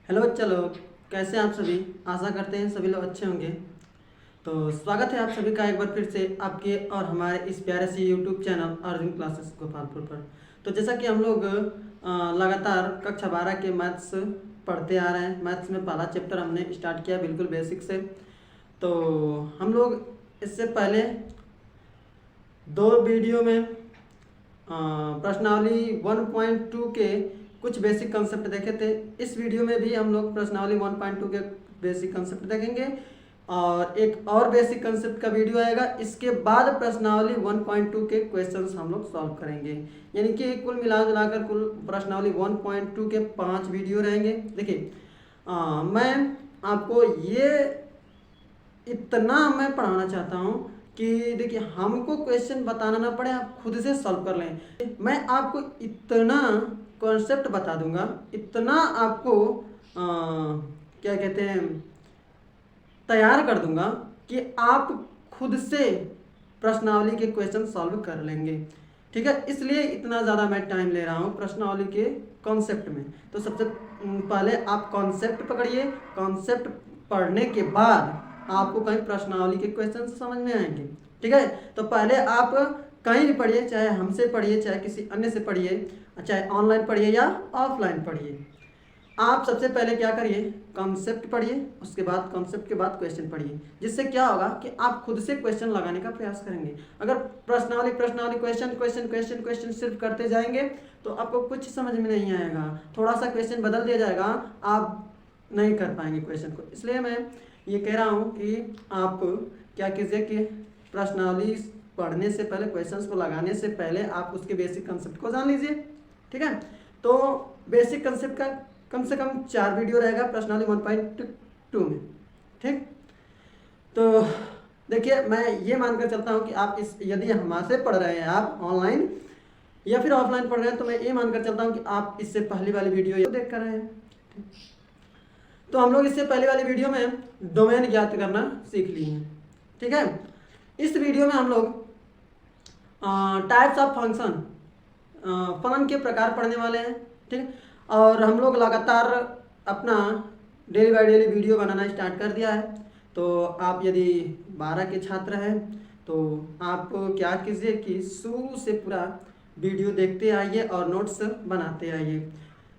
Hello बच्चा लोग, कैसे हैं आप सभी। आशा करते हैं सभी लोग अच्छे होंगे। तो स्वागत है आप सभी का एक बार फिर से आपके और हमारे इस प्यारे से YouTube channel Arjun classes Gopalpur पर। तो जैसा कि हम लोग लगातार कक्षा 12 के मैथ्स पढ़ते आ रहे हैं। मैथ्स में पहला चैप्टर हमने स्टार्ट किया बिल्कुल बेसिक से। तो हम लोग इससे पहले दो वीडियो में प्रश्नावली 1.2 के कुछ बेसिक कंसेप्ट देखे थे। इस वीडियो में भी हम लोग प्रश्नावली 1.2 के बेसिक कंसेप्ट देखेंगे और एक और बेसिक कंसेप्ट का वीडियो आएगा। इसके बाद प्रश्नावली 1.2 के क्वेश्चंस हम लोग सॉल्व करेंगे। यानी कि कुल मिलाकर कुल प्रश्नावली 1.2 के 5 वीडियो रहेंगे। देखिए मैं आपको ये इतना मैं पढ़ाना चाहता हूँ कि देखिए हमको क्वेश्चन बताना ना पड़े, आप खुद से सॉल्व कर लें। मैं आपको इतना कॉन्सेप्ट बता दूंगा, इतना आपको क्या कहते हैं तैयार कर दूंगा कि आप खुद से प्रश्नावली के क्वेश्चन सॉल्व कर लेंगे। ठीक है, इसलिए इतना ज़्यादा मैं टाइम ले रहा हूँ प्रश्नावली के कॉन्सेप्ट में। तो सबसे पहले आप कॉन्सेप्ट पकड़िए। कॉन्सेप्ट पढ़ने के बाद आपको कहीं प्रश्नावली के क्वेश्चन समझ में आएंगे। ठीक है, तो पहले आप कहीं भी पढ़िए, चाहे हमसे पढ़िए, चाहे किसी अन्य से पढ़िए, चाहे ऑनलाइन पढ़िए या ऑफलाइन पढ़िए। आप सबसे पहले क्या करिए, कॉन्सेप्ट पढ़िए, उसके बाद कॉन्सेप्ट के बाद क्वेश्चन पढ़िए। जिससे क्या होगा कि आप खुद से क्वेश्चन लगाने का प्रयास करेंगे। अगर प्रश्नावली प्रश्नावली क्वेश्चन क्वेश्चन क्वेश्चन क्वेश्चन सिर्फ करते जाएंगे तो आपको कुछ समझ में नहीं आएगा। थोड़ा सा क्वेश्चन बदल दिया जाएगा, आप नहीं कर पाएंगे क्वेश्चन को। इसलिए मैं ये कह रहा हूँ कि आप क्या कीजिए कि प्रश्नावली पढ़ने से पहले, क्वेश्चंस को लगाने से पहले आप उसके बेसिक कंसेप्ट को जान लीजिए। ठीक है, तो बेसिक कंसेप्ट का कम से कम 4 वीडियो रहेगा प्रश्नावली 1.2 में। ठीक, तो देखिए मैं ये मानकर चलता हूँ कि आप इस यदि हमसे पढ़ रहे हैं, आप ऑनलाइन या फिर ऑफलाइन पढ़ रहे हैं, तो मैं ये मानकर चलता हूँ कि आप इससे पहली वाली वीडियो देख कर रहे हैं। तो हम लोग इससे पहले वाली वीडियो में डोमेन ज्ञात करना सीख लिए हैं। ठीक है, इस वीडियो में हम लोग टाइप्स ऑफ फंक्शन, फलन के प्रकार पढ़ने वाले हैं। ठीक है, और हम लोग लगातार अपना daily by daily video banana start कर दिया है। तो आप यदि 12 के छात्र हैं तो आप क्या कीजिए कि शुरू से पूरा वीडियो देखते आइए और नोट्स बनाते आइए।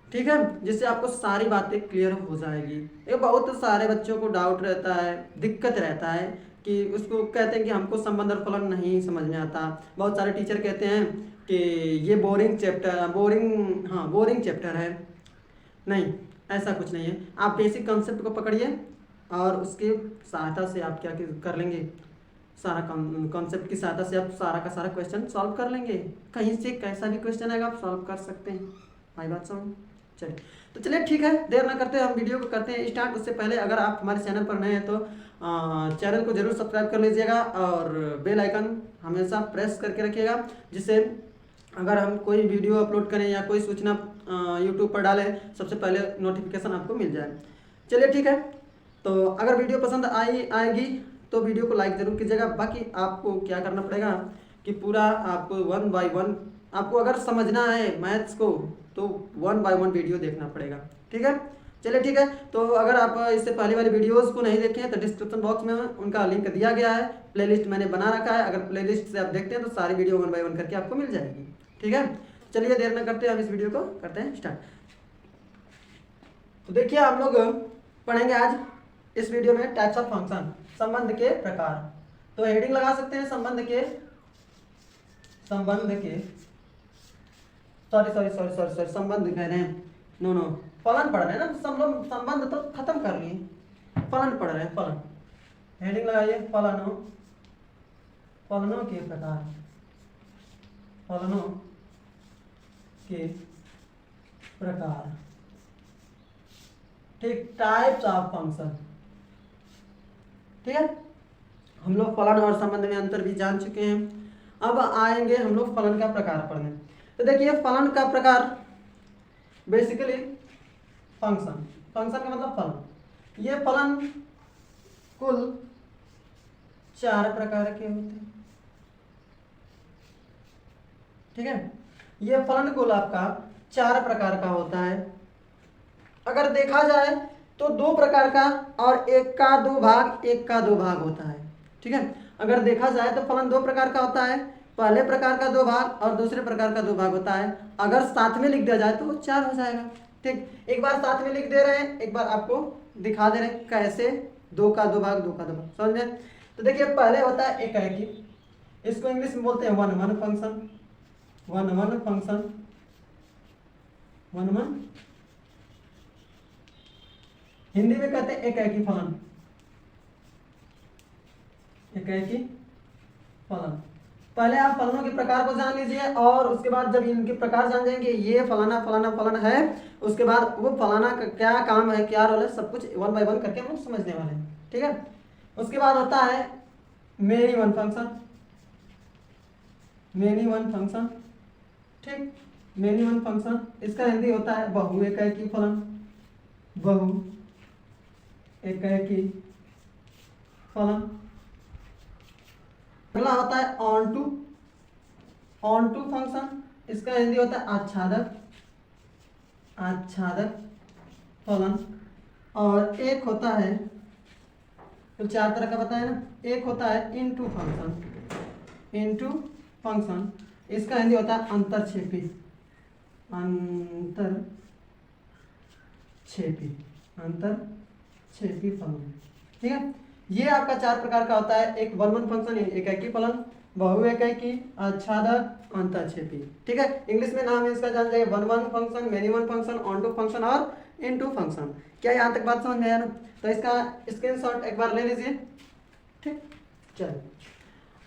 ठीक है, जिससे आपको सारी बातें क्लियर हो जाएगी। ये बहुत सारे बच्चों को डाउट रहता है, दिक्कत रहता है कि उसको कहते हैं कि हमको संबंध और फलन नहीं समझ में आता। बहुत सारे टीचर कहते हैं कि ये बोरिंग चैप्टर है। नहीं, ऐसा कुछ नहीं है। आप बेसिक कॉन्सेप्ट को पकड़िए और उसके सहायता से आप क्या कर लेंगे, सारा कॉन्सेप्ट की सहायता से आप सारा का सारा क्वेश्चन सॉल्व कर लेंगे। कहीं से कैसा भी क्वेश्चन आएगा आप सॉल्व कर सकते हैं। आई बात समझ। चलिए, तो चलिए ठीक है, देर ना करते हम वीडियो को करते हैं स्टार्ट। उससे पहले अगर आप हमारे चैनल पर नए हैं तो चैनल को जरूर सब्सक्राइब कर लीजिएगा और बेल आइकन हमेशा प्रेस करके रखिएगा, जिससे अगर हम कोई वीडियो अपलोड करें या कोई सूचना यूट्यूब पर डालें, सबसे पहले नोटिफिकेशन आपको मिल जाए। चलिए ठीक है, तो अगर वीडियो पसंद आएगी तो वीडियो को लाइक ज़रूर कीजिएगा। बाकी आपको क्या करना पड़ेगा कि पूरा आपको 1 बाय 1 आपको अगर समझना है मैथ्स को तो 1 बाय 1 वीडियो देखना पड़ेगा। ठीक है, चलिए ठीक है। तो अगर आप इससे पहले वाली वीडियोस को नहीं देखे हैं तो डिस्क्रिप्शन बॉक्स में उनका लिंक दिया गया है। प्लेलिस्ट मैंने बना रखा है, अगर प्लेलिस्ट से आप देखते हैं तो सारी वीडियो 1 बाय 1 करके आपको मिल जाएगी। ठीक है, चलिए देर न करते हैं, हम इस वीडियो को करते हैं स्टार्ट। तो देखिए हम लोग पढ़ेंगे आज इस वीडियो में टाइप्स ऑफ फंक्शन, संबंध के प्रकार। तो हेडिंग लगा सकते हैं संबंध के संबंध कह रहे हैं, नो फलन पढ़ रहे हैं ना, संबंध तो खत्म कर लिए, फलन पढ़ रहे हैं। फलन हेडिंग लगाइए, फलनों के प्रकार, फलनों के प्रकार। ठीक, टाइप्स ऑफ फंक्शन। ठीक है, हम लोग फलन और संबंध में अंतर भी जान चुके हैं। अब आएंगे हम लोग फलन का प्रकार पढ़ने। तो देखिए फलन का प्रकार बेसिकली फंक्शन का मतलब फलन। ये फलन कुल 4 प्रकार के होते हैं। ठीक है, ये फलन कुल आपका 4 प्रकार का होता है। अगर देखा जाए तो दो प्रकार का, और एक का दो भाग, एक का दो भाग होता है। ठीक है, अगर देखा जाए तो फलन दो प्रकार का होता है, पहले प्रकार का दो भाग और दूसरे प्रकार का दो भाग होता है। अगर साथ में लिख दिया जाए तो वो चार हो जाएगा। ठीक, एक बार साथ में लिख दे रहे हैं, एक बार आपको दिखा दे रहे हैं कैसे दो का दो भाग, दो का दो भाग, समझ में? तो देखिए पहले होता है एकाएकी, इसको इंग्लिश में बोलते हैं one one function, one one function, one one, Hindi में कहते हैं एकाएकी फलन, एकाएकी फलन। पहले आप फलनों के प्रकार को जान लीजिए, और उसके बाद जब इनके प्रकार जान जाएंगे, ये फलाना फलाना फलन है, उसके बाद वो फलाना का क्या काम है, क्या रोल है, सब कुछ वन बाय वन करके हम लोग समझने वाले हैं। ठीक है, उसके बाद होता है many one function, many one function. ठीक, मेनी वन फंक्शन, इसका हिंदी होता है बहु एकाएकी फलन, बहु एकाएकी फलन। अगला होता है onto, onto function, इसका हिंदी होता है आच्छादक, आच्छादक फलन। और एक होता है, तो चार तरह का बताया ना, एक होता है इनटू फंक्शन, इनटू फंक्शन, इसका हिंदी होता है अंतरक्षेपी, अंतरक्षेपी, अंतरक्षेपी फलन। ठीक है, ये आपका चार प्रकार का होता है, एक वन वन फंक्शन, एकाएकी फलन, बहु एकाएकी, आच्छादक, अंतरक्षेपी। ठीक है, इंग्लिश में नाम है इसका जान जाइए, one one function, many one function, onto function और इनटू फंक्शन। क्या यहाँ तक बात समझ में आया ना? तो इसका स्क्रीनशॉट एक बार ले लीजिए। ठीक, चलिए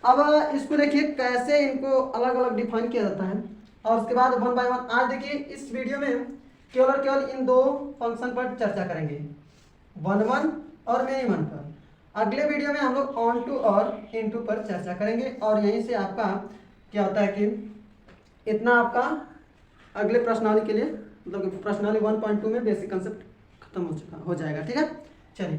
अब इसको देखिए कैसे इनको अलग अलग डिफाइन किया जाता है, और उसके बाद वन बाय वन। आज देखिए इस वीडियो में केवल और केवल इन दो फंक्शन पर चर्चा करेंगे, वन वन और मेनी वन पर। अगले वीडियो में हम लोग ऑन टू और इन टू पर चर्चा करेंगे, और यहीं से आपका क्या होता है कि इतना आपका अगले प्रश्नावली के लिए, मतलब प्रश्नावली 1.2 में बेसिक कंसेप्ट खत्म हो जाएगा। ठीक है, चलिए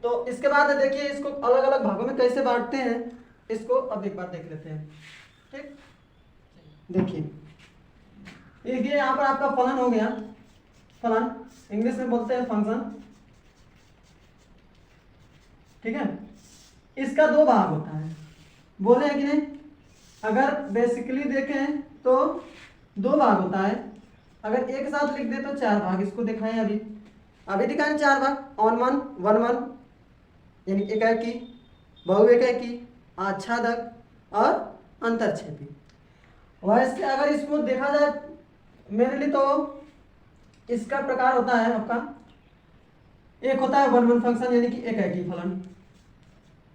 तो इसके बाद देखिए इसको अलग अलग भागों में कैसे बांटते हैं, इसको अब एक बार देख लेते हैं। ठीक, देखिए ये यहाँ पर आपका फलन हो गया, फलन इंग्लिश में बोलते हैं फंक्शन। ठीक है, इसका दो भाग होता है, बोले हैं कि नहीं? अगर बेसिकली देखें तो दो भाग होता है, अगर एक साथ लिख दे तो चार भाग। इसको दिखाएं, अभी दिखाएं चार भाग, ऑन वन, वन वन यानी एकाएकी, बहु एकाएकी, आच्छादक और अंतरक्षेपी। वैसे अगर इसको देखा जाए मेनली तो इसका प्रकार होता है आपका, एक होता है वन वन फंक्शन यानी कि एकाएकी फलन,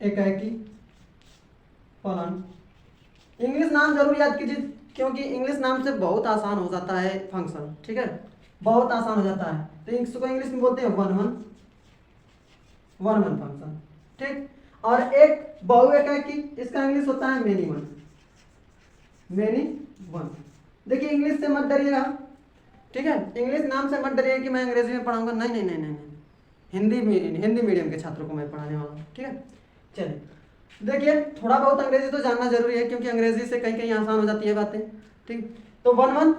एकाएकी फलन। इंग्लिश नाम जरूर याद कीजिए, क्योंकि इंग्लिश नाम से बहुत आसान हो जाता है फंक्शन। ठीक है, बहुत आसान हो जाता है, तो इसको इंग्लिश में बोलते हैं one one, one one function. ठीक, और एक बहु एकाएकी, इसका इंग्लिश होता है मेनी वन, मेनी वन। देखिए इंग्लिश से मत डरिएगा, ठीक है, इंग्लिश नाम से मत डरिएगा कि मैं अंग्रेजी में पढ़ाऊंगा, नहीं नहीं नहीं नहीं, हिंदी मीडियम के छात्रों को मैं पढ़ाने वाला हूँ। ठीक है, चलिए देखिए थोड़ा बहुत अंग्रेजी तो जानना जरूरी है, क्योंकि अंग्रेजी से कहीं कहीं आसान हो जाती है बातें। ठीक, तो one one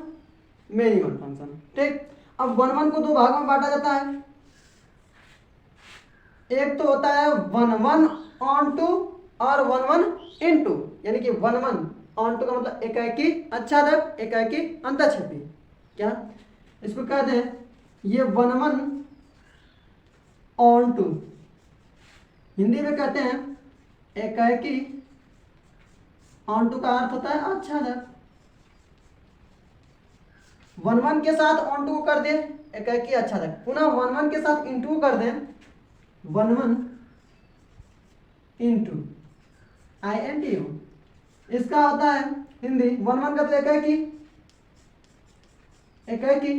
many one function. ठीक, अब वन वन को दो भागों में बांटा जाता है, एक तो होता है वन वन ऑन टू और वन वन इन टू, यानी कि वन वन ऑन टू का मतलब एकाएकी आच्छादक, एकाएकी अंतरक्षेपी। क्या इसको कहते हैं? ये one one onto, Hindi में कहते हैं एकाएकी, ऑन टू का अर्थ होता है आच्छादक। वन वन के साथ ऑन टू कर दे एकाएकी आच्छादक, पुनः वन वन के साथ इन टू कर दे one one into, INTU। इसका होता है हिंदी वन वन का तो एकाएकी, एकाएकी,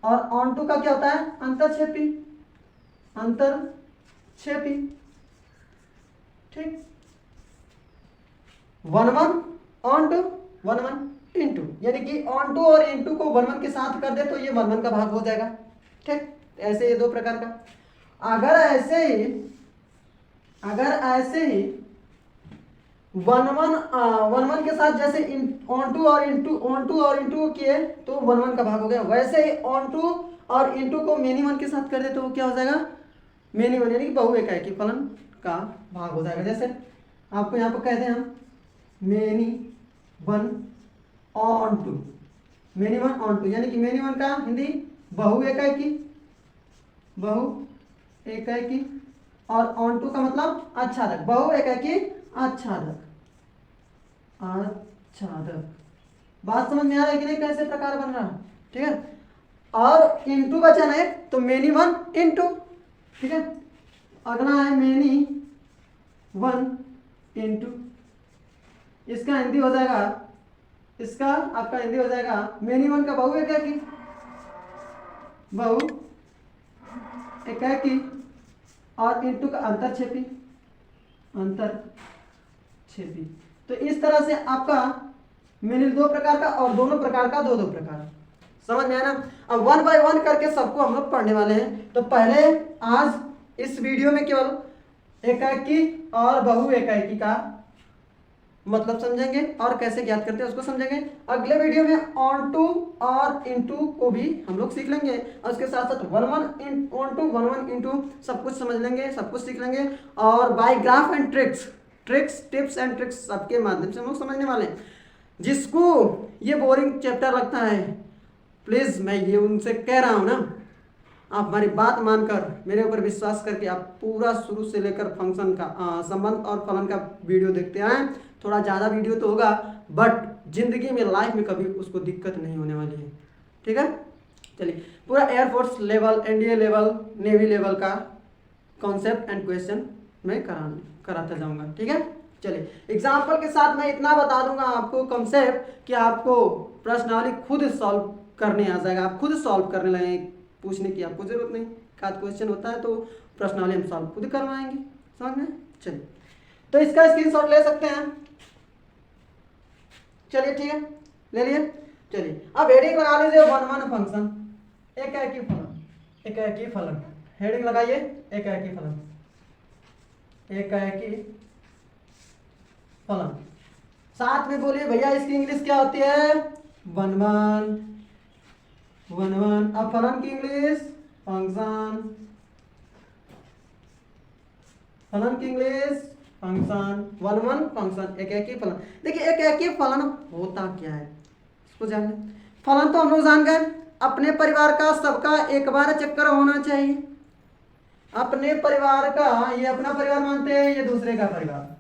और ऑन टू का क्या होता है? अंतरक्षेपी, अंतरक्षेपी। ठीक, one one onto, one one into, यानी कि ऑन टू और इन टू को वन वन के साथ कर दे तो ये वन वन का भाग हो जाएगा। ठीक, ऐसे ये दो प्रकार का। अगर ऐसे ही वन वन के साथ जैसे ऑन टू और इन टू किए तो वन वन का भाग हो गया, वैसे ही ऑन टू और इंटू को मेनी वन के साथ कर दे तो वो क्या हो जाएगा, मेनी वन, यानी कि बहु एकाकी फलन का भाग हो जाएगा। जैसे आपको यहाँ पर कहते हैं हम many one onto, many one onto, यानी कि मेनी वन का हिंदी बहु एकाकी, बहु एकाकी, और ऑन टू का मतलब आच्छादक, बहु एकाकी आच्छादक, आच्छादक। बात समझ में आ रहा है कि नहीं, कैसे प्रकार बन रहा है, ठीक है। और इनटू बचा ना एक, तो मेनी वन इनटू, ठीक है। अगला है मेनी वन इनटू, इसका हिंदी हो जाएगा, इसका आपका हिंदी हो जाएगा मेनी वन का बहु एकाकी, बहु एकाकी, और इनटू का अंतरक्षेपी, अंतरक्षेपी। तो इस तरह से आपका मेनी दो प्रकार का और दोनों प्रकार का दो प्रकार, समझ में आया ना। अब वन बाय वन करके सबको हम लोग पढ़ने वाले हैं। तो पहले आज इस वीडियो में केवल एकाकी और बहु एकाकी का मतलब समझेंगे और कैसे ज्ञात करते हैं उसको समझेंगे। अगले वीडियो में ऑन टू और इनटू को भी हम लोग सीख लेंगे, और उसके साथ साथ one one onto one one into सब कुछ समझ लेंगे, सब कुछ सीख लेंगे। और by graph and tricks, tips and tricks सबके माध्यम से हम लोग समझने वाले हैं। जिसको ये बोरिंग चैप्टर लगता है, प्लीज़ मैं ये उनसे कह रहा हूँ ना, आप हमारी बात मानकर मेरे ऊपर विश्वास करके आप पूरा शुरू से लेकर फंक्शन का संबंध और फलन का वीडियो देखते आए। थोड़ा ज़्यादा वीडियो तो होगा, बट जिंदगी में लाइफ में कभी उसको दिक्कत नहीं होने वाली है, ठीक है। चलिए, पूरा air force level, NDA level, navy level का कॉन्सेप्ट एंड क्वेश्चन मैं कराता जाऊंगा, ठीक है। चलिए, एग्जाम्पल के साथ मैं इतना बता दूंगा आपको कॉन्सेप्ट कि आपको प्रश्नावली खुद सॉल्व करने आ जाएगा, आप खुद सॉल्व करने लगेंगे, पूछने की आपको जरूरत नहीं। खाद क्वेश्चन होता है तो प्रश्नावली हम सॉल्व खुद करवाएंगे, समझ में। चलिए, तो इसका स्क्रीनशॉट ले सकते हैं, चलिए ठीक है, ले लिए। चलिए, अब हेडिंग लगा लीजिए वन वन फंक्शन, एकाकी फलन, एकाकी फलन, हेडिंग लगाइए एकाकी फलन, एकाकी फलन। साथ में बोलिए भैया इसकी इंग्लिश क्या होती है, वन वन, वन वन। अब फलन की इंग्लिश फंक्शन, फलन की English function, one one function, एकाकी फलन। देखिए एकाकी फलन होता क्या है इसको जान लें। फलन तो हम लोग जान गए, अपने परिवार का सबका एक बार चक्कर होना चाहिए। अपने परिवार का, ये अपना परिवार मानते हैं, ये दूसरे का परिवार,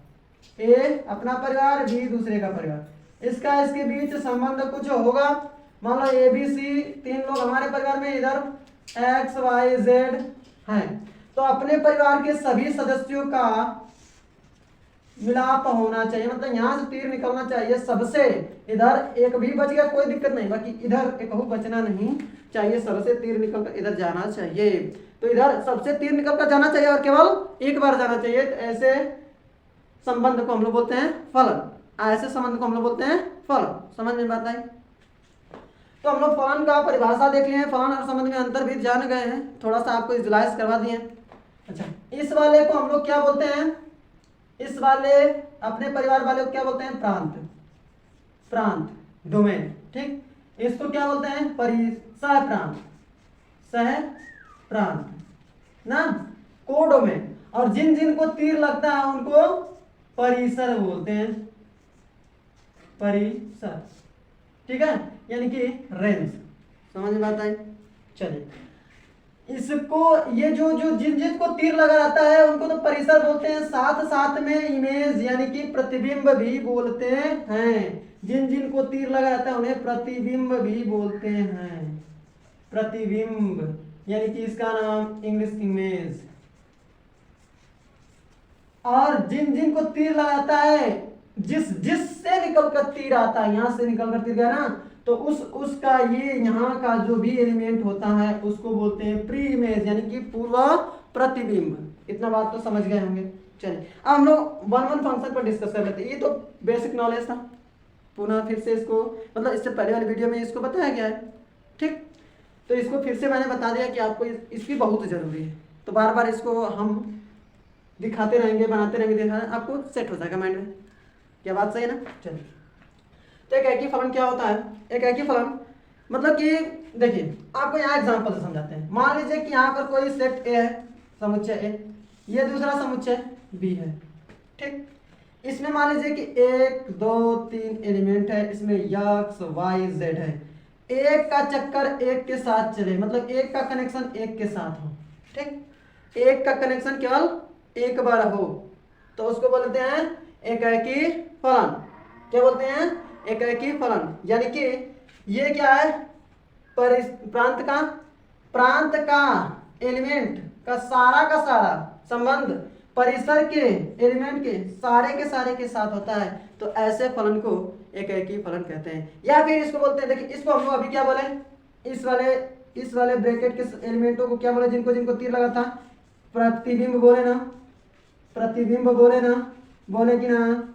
ए अपना परिवार, बी दूसरे का परिवार, इसका इसके बीच संबंध कुछ होगा। मान लो ए बी सी तीन लोग हमारे परिवार में, इधर एक्स वाई जेड हैं, तो अपने परिवार के सभी सदस्यों का मिलाप होना चाहिए, मतलब यहाँ से तीर निकलना चाहिए सबसे। इधर एक भी बच गया कोई दिक्कत नहीं, बाकी इधर एक बचना नहीं चाहिए, सबसे तीर निकलकर इधर जाना चाहिए। तो इधर सबसे तीर निकलकर जाना चाहिए और केवल एक बार जाना चाहिए। तो ऐसे संबंध को हम लोग बोलते हैं फलन, ऐसे संबंध को हम लोग बोलते हैं फलन। समझ में बात आई। तो हम लोग फलन का परिभाषा देख लिए हैं, फलन और संबंध में अंतर भी जान गए हैं, थोड़ा सा आपको विजुलाइज करवा दिए। अच्छा, इस वाले को हम लोग क्या बोलते हैं, इस वाले अपने परिवार वाले को क्या बोलते हैं, प्रांत, प्रांत डोमेन, ठीक। इसको क्या बोलते हैं, सह प्रांत, सह प्रांत ना, कोडोमेन। और जिन जिन को तीर लगता है उनको परिसर बोलते हैं, परिसर, ठीक है, यानी कि रेंज। समझ में बात आई। चलिए, इसको ये जो जिन जिन को तीर लगा रहता है उनको तो परिसर बोलते हैं, साथ साथ में इमेज यानी कि प्रतिबिंब भी बोलते हैं। जिन जिन को तीर लगा रहता है उन्हें प्रतिबिंब भी बोलते हैं, प्रतिबिंब यानी कि इसका नाम इंग्लिश इमेज। और जिन जिन को तीर लगाता है, जिससे निकलकर तीर आता है, यहां से निकलकर तीर गया ना, तो उसका ये यहाँ का जो भी एलिमेंट होता है उसको बोलते हैं प्री इमेज यानी कि पूर्व प्रतिबिंब। इतना बात तो समझ गए होंगे। चलिए, अब हम लोग वन वन फंक्शन पर डिस्कस कर लेते हैं। ये तो बेसिक नॉलेज था, पुनः फिर से इसको, मतलब इससे पहले वाली वीडियो में इसको बताया गया है, ठीक। तो इसको फिर से मैंने बता दिया कि आपको इसकी बहुत ज़रूरी है, तो बार बार इसको हम दिखाते रहेंगे, बनाते रहेंगे, दिखाते, आपको सेट हो जाएगा माइंड में। क्या बात सही है ना। चलिए, तो एकाकी फलन क्या होता है, एकाकी फलन मतलब कि देखिए आपको यहाँ एग्जांपल से समझाते हैं। मान लीजिए कि यहाँ पर कोई सेट ए है, समुच्चय ए, ये दूसरा समुच्चय बी है, ठीक। इसमें मान लीजिए कि 1 2 3 एलिमेंट है, इसमें एक्स वाई जेड है। एक का चक्कर एक के साथ चले, मतलब एक का कनेक्शन एक के साथ हो, ठीक। एक का कनेक्शन केवल एक बार हो तो उसको बोलते हैं एकाकी फलन। क्या बोलते हैं? एकाकी फलन। यानी कि ये क्या है? प्रांत का एलिमेंट का सारा संबंध परिसर के एलिमेंट के सारे के साथ होता है, तो ऐसे फलन को एकाकी फलन कहते हैं। या फिर इसको बोलते हैं, देखिए इसको हम लोग अभी क्या बोले, इस वाले ब्रैकेट के एलिमेंटों को क्या बोले, जिनको जिनको तीर लगा था, प्रतिबिंब बोले ना, प्रतिबिंब बोले ना, बोले कि ना,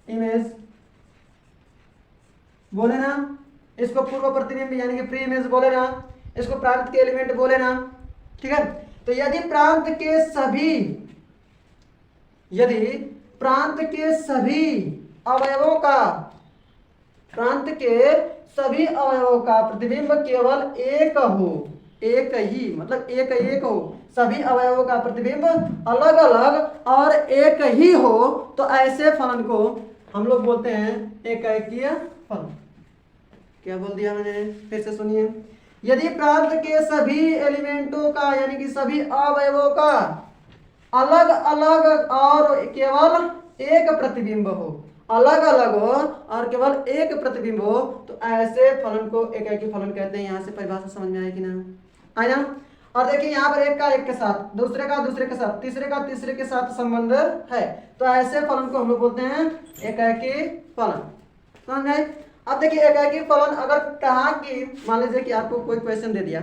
इमेज बोले ना, इसको पूर्व प्रतिबिंब यानी कि प्री इमेज बोले ना, इसको प्रांत के एलिमेंट बोले ना, ठीक है। तो यदि प्रांत के सभी अवयवों का प्रतिबिंब केवल एक हो, एक ही मतलब एक हो, सभी अवयवों का प्रतिबिंब अलग अलग और एक ही हो, तो ऐसे फलन को हम लोग बोलते हैं एकाकीय फलन। क्या बोल दिया मैंने, फिर से सुनिए। यदि प्रांत के सभी एलिमेंटों का यानी कि सभी अवयवों का अलग अलग और केवल एक प्रतिबिंब हो, अलग अलग हो और केवल एक प्रतिबिंब हो, तो ऐसे फलन को एकाकी फलन कहते हैं। यहां से परिभाषा समझ में आया कि ना? आया। और देखिए यहाँ पर एक का एक के साथ, दूसरे का दूसरे के साथ, तीसरे का तीसरे के साथ संबंध है, तो ऐसे फलन को हम लोग बोलते हैं एकाकी फलन। समझ गए? अब देखिए एकाकी फलन अगर कहा कि मान लीजिए कि आपको कोई क्वेश्चन दे दिया,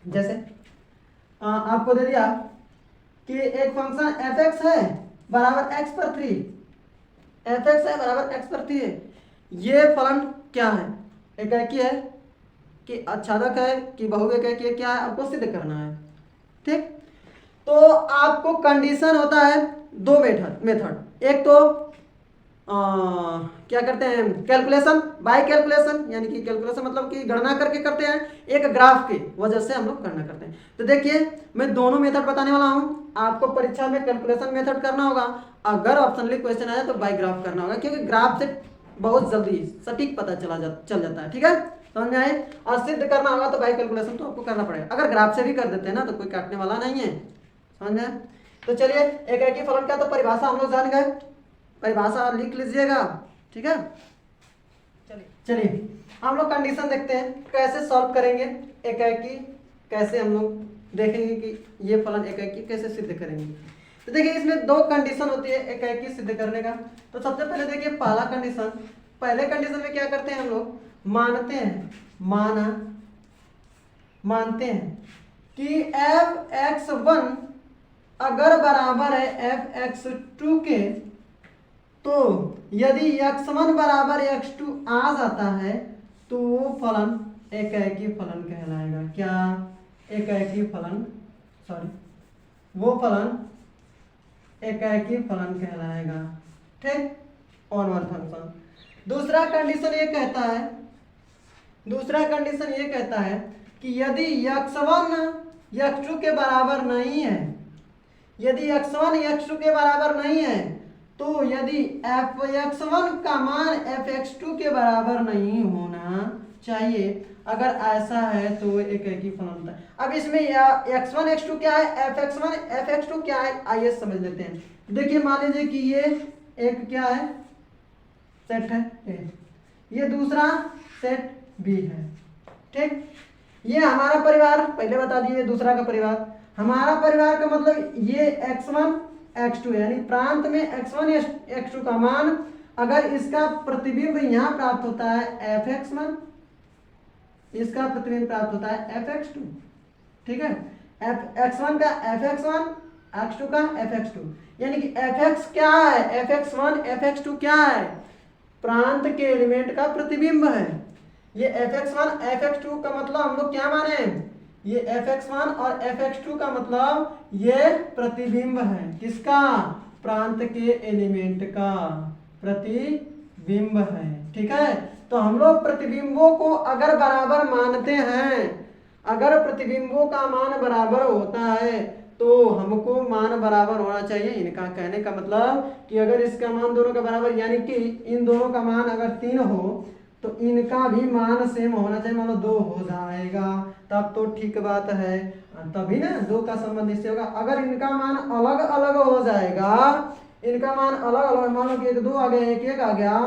जैसे आपको दे दिया कि एक फंक्शन f(x) है बराबर x पर 3, f(x) है बराबर x पर 3 है, ये फलन क्या है? एकाकी है कि आच्छादक है कि बहुएकाकी है, क्या है आपको सिद्ध करना है, ठीक। तो आपको कंडीशन होता है दो मेथड। एक तो क्या करते हैं, कैलकुलेशन बाय कैलकुलेशन, यानी कि कैलकुलेशन मतलब कि गणना करके करते हैं, एक ग्राफ की वजह से हम लोग गणना करते हैं। तो देखिए मैं दोनों मेथड बताने वाला हूं, आपको परीक्षा में कैलकुलेशन मेथड करना होगा, अगर ऑप्शनली क्वेश्चन आया तो बाय ग्राफ करना होगा, क्योंकि ग्राफ से बहुत जल्दी सटीक पता चल जाता है, ठीक है, समझ में आए। और सिद्ध करना होगा तो बाय कैलकुलेशन तो आपको करना पड़ेगा, अगर ग्राफ से भी कर देते हैं ना तो कोई काटने वाला नहीं है, समझ में। तो चलिए एकाकी फलन का तो परिभाषा हम लोग जान गए, परिभाषा लिख लीजिएगा, ठीक है। चलिए हम लोग कंडीशन देखते हैं कैसे सॉल्व करेंगे एकाकी, कैसे हम लोग देखेंगे कि ये फलन एकाकी कैसे सिद्ध करेंगे। तो देखिए इसमें दो कंडीशन होती है एकाकी सिद्ध करने का। तो सबसे पहले देखिए पहला कंडीशन, पहले कंडीशन में क्या करते हैं हम लोग, मानते हैं कि f(x1) अगर बराबर है f(x2) के, तो यदि x1 बराबर x2 आ जाता है तो वो फलन एकाकी फलन कहलाएगा। क्या? एकाकी फलन, वो फलन एकाकी फलन कहलाएगा, ठीक, ऑन वन फंक्शन। दूसरा कंडीशन ये कहता है कि यदि x1 x2 के बराबर नहीं है, यदि x1 x2 के बराबर नहीं है, तो यदि f(x1) का मान f(x2) के बराबर नहीं होना चाहिए, अगर ऐसा है तो एकाकी फलन होता है। अब इसमें x1 x2 क्या है, f(x1) f(x2) क्या है, आइए समझ लेते हैं। देखिए मान लीजिए कि ये एक क्या है, सेट है A, ये दूसरा सेट B है, ठीक। ये हमारा परिवार, पहले बता दिए दूसरा का परिवार, हमारा परिवार का मतलब ये x1 x2 यानी प्रांत में x1 x2 का मान, अगर इसका प्रतिबिंब यहाँ प्राप्त होता है f(x1), इसका प्रतिबिंब प्राप्त होता है f(x2), ठीक है, x1 का f(x1), x2 का f(x2), यानी कि fx क्या है, f(x1) f(x2) क्या है, प्रांत के एलिमेंट का प्रतिबिंब है। ये f(x1) f(x2) का मतलब हम लोग क्या माने, ये f(x1) और f(x2) का मतलब ये प्रतिबिंब है, किसका, प्रांत के एलिमेंट का प्रतिबिंब। बिंब है। ठीक है, तो हम लोग प्रतिबिंबों को अगर बराबर मानते हैं, अगर प्रतिबिंबों का मान बराबर होता है तो हमको मान बराबर होना चाहिए इनका। कहने का मतलब कि अगर इसका मान दोनों का बराबर, यानी कि इन दोनों का मान अगर 3 हो तो इनका भी मान सेम होना चाहिए। मान लो 2 हो जाएगा तब तो ठीक बात है, तभी ना 2 का संबंध इससे होगा। अगर इनका मान अलग अलग हो जाएगा, इनका मान अलग अलग, मान लो कि 1 2 आ गया, 1 1 आ गया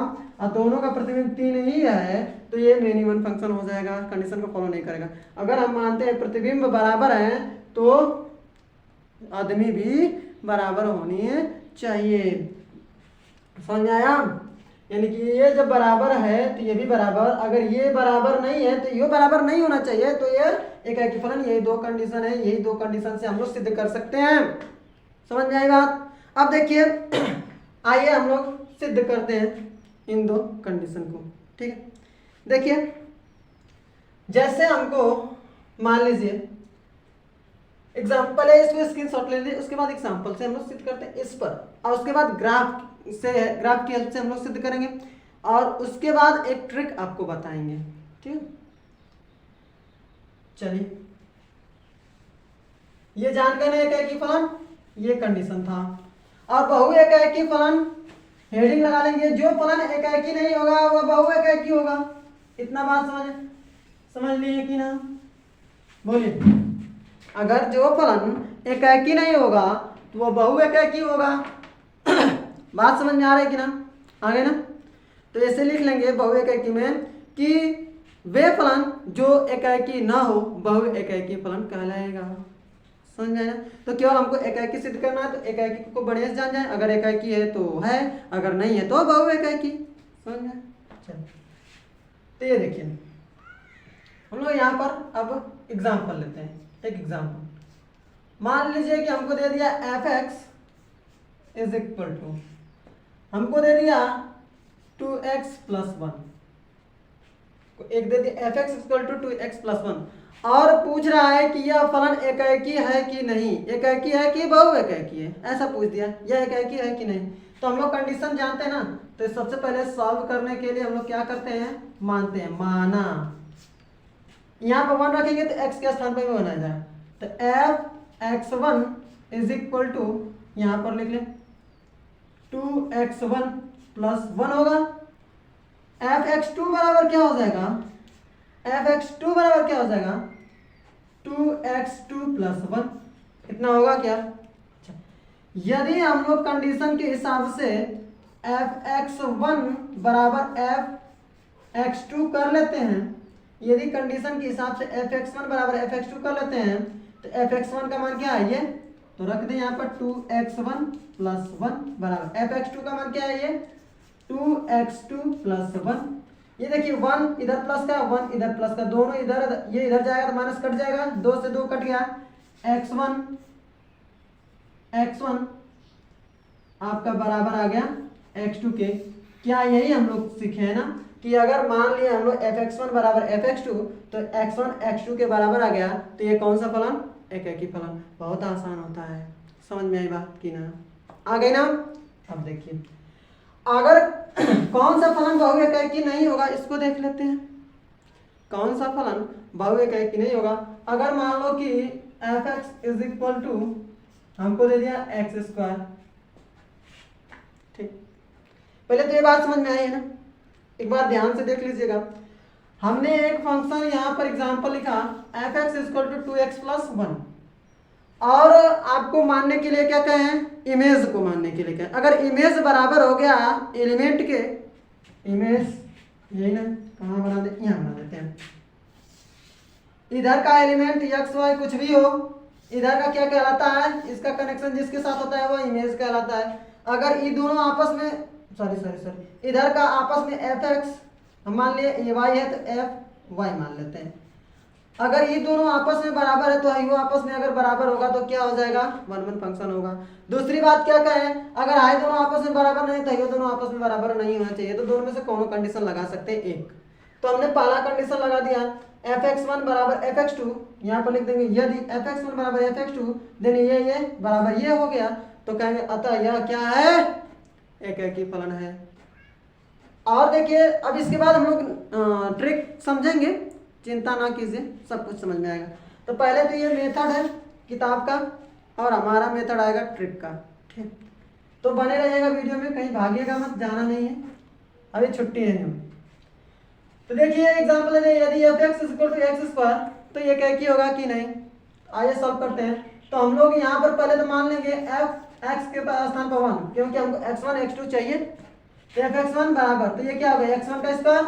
और दोनों का प्रतिबिंब 3 ही है, तो ये मेन इवन फंक्शन हो जाएगा, कंडीशन को फॉलो नहीं करेगा। अगर हम मानते हैं प्रतिबिंब बराबर है तो आदमी भी बराबर होनी चाहिए। समझ में आया? यानी कि ये जब बराबर है तो ये भी बराबर, अगर ये बराबर नहीं है तो ये बराबर नहीं होना चाहिए। तो ये एक है कि फलन, यही 2 कंडीशन है, यही 2 कंडीशन से हम लोग सिद्ध कर सकते हैं। समझ में आई बात? अब देखिए आइए हम लोग सिद्ध करते हैं इन 2 कंडीशन को। ठीक है, देखिए जैसे हमको मान लीजिए एग्जाम्पल है, इसको स्क्रीनशॉट ले लीजिए, उसके बाद एग्जाम्पल से हम लोग सिद्ध करते हैं इस पर, और उसके बाद ग्राफ की हेल्प से हम लोग सिद्ध करेंगे, और उसके बाद एक ट्रिक आपको बताएंगे। ठीक है, चलिए ये जान गए एक एकी फलन, ये कंडीशन था। और बहु एक एकी फलन हेडिंग लगा लेंगे, जो फलन एकाकी नहीं होगा वह बहु एकाकी होगा। इतना बात समझ लिए कि ना? बोलिए, अगर जो फलन एकाकी नहीं होगा तो वह बहु एकाकी होगा। बात समझ में आ रही है कि ना? आगे ना, तो ऐसे लिख लेंगे बहु एकाकी में कि वे फलन जो एकाकी ना हो बहु एकाकी फलन कहलाएगा। समझ में आया? तो केवल हमको एकाकी सिद्ध करना है, तो एकाकी को बढ़िया से जान जाए, अगर एकाकी है तो है, अगर नहीं है तो बहु एकाकी। समझ में? चलो तो ये देखिए हम लोग यहाँ पर अब एग्जाम्पल लेते हैं। एक एग्जाम्पल मान लीजिए कि हमको दे दिया f(x) इज इक्वल टू, हमको दे दिया 2x + 1, एक दे दिया f(x) इक्वल टू 2x + 1, और पूछ रहा है कि यह फलन एकाकी है कि नहीं, एकाकी है कि बहु एकाकी है, ऐसा पूछ दिया, यह एकाकी है कि नहीं। तो हम लोग कंडीशन जानते हैं ना, तो सबसे पहले सॉल्व करने के लिए हम लोग क्या करते हैं, मानते हैं, माना। यहाँ पर 1 रखेंगे तो x के स्थान पर भी बना जाए, तो f(x1) इज इक्वल टू, यहाँ पर लिख ले 2x1 + 1 होगा। f(x2) बराबर क्या हो जाएगा, f(x2) बराबर क्या हो जाएगा 2x2 + 1, इतना होगा क्या? अच्छा, यदि हम लोग कंडीशन के हिसाब से f(x1) बराबर f(x2) कर लेते हैं, यदि कंडीशन के हिसाब से f(x1) बराबर f(x2) कर लेते हैं, तो f(x1) का मान क्या है ये, तो रख दें यहाँ पर 2x1 + 1 बराबर f(x2) का मान क्या है ये 2x2 + 1। ये देखिए 1 इधर प्लस का 1 इधर प्लस का, दोनों इधर, ये इधर जाएगा तो माइनस कट जाएगा, 2 से 2 कट गया, x1 आपका बराबर आ गया x2 के। क्या यही हम लोग सीखे हैं ना कि अगर मान लिया हम लोग f(x1) बराबर f(x2) तो x1 x2 के बराबर आ गया, तो ये कौन सा फलन, एकाकी फलन। बहुत आसान होता है। समझ में आई बात की ना? आ गई ना? अब देखिए अगर कौन सा फलन बहु एकाकी नहीं होगा, इसको देख लेते हैं। कौन सा फलन बहु एकाकी नहीं होगा, अगर मान लो कि f(x) इज इक्वल टू, हमको दे दिया x²। ठीक, पहले तो ये बात समझ में आई है ना? एक बार ध्यान से देख लीजिएगा, हमने एक फंक्शन यहाँ पर एग्जांपल लिखा f(x) इक्वल टू 2x + 1, और आपको मानने के लिए क्या कहें, इमेज को मानने के लिए कहें। अगर इमेज बराबर हो गया एलिमेंट के, इमेज यही ना, कहाँ बना दे, यहाँ बना देते हैं। इधर का एलिमेंट x y कुछ भी हो, इधर का क्या कहलाता है, इसका कनेक्शन जिसके साथ होता है वो इमेज कहलाता है। अगर ये दोनों आपस में सॉरी इधर का आपस में f(x) हम मान लिए ये y है तो f(y) मान लेते हैं। अगर ये दोनों आपस में बराबर है तो वो आपस में अगर बराबर होगा तो क्या हो जाएगा, 1 फंक्शन होगा। दूसरी बात क्या कहें, अगर हाई दोनों आपस में बराबर नहीं तो ये दोनों आपस में बराबर नहीं होना चाहिए, तो दोनों में से कौन कंडीशन लगा सकते हैं, एक। तो हमने पहला कंडीशन लगा दिया f(x1) बराबर f(x2), यहाँ पर लिख देंगे यदि f(x1) बराबर f(x2) देन ये बराबर ये हो गया, तो कहेंगे अतः यह क्या है, एकाकी फलन है। और देखिए अब इसके बाद हम लोग ट्रिक समझेंगे, चिंता ना कीजिए, सब कुछ समझ में आएगा। तो पहले तो ये मेथड है किताब का और हमारा मेथड आएगा ट्रिक का, ठीक। तो बने रहिएगा वीडियो में, कहीं भागिएगा मत, जाना नहीं है, अभी छुट्टी है हम। तो देखिए एग्जाम्पल है, यदि f x equal to x square, तो ये क्या की होगा कि नहीं। आइए सॉल्व करते हैं। तो हम लोग यहाँ पर पहले तो मान लेंगे एफ एक्स के स्थान पर 1, क्योंकि हमको x1 x2 चाहिए। तो एफ एक्स 1 बराबर, तो ये क्या होगा x1 का स्क्वायर,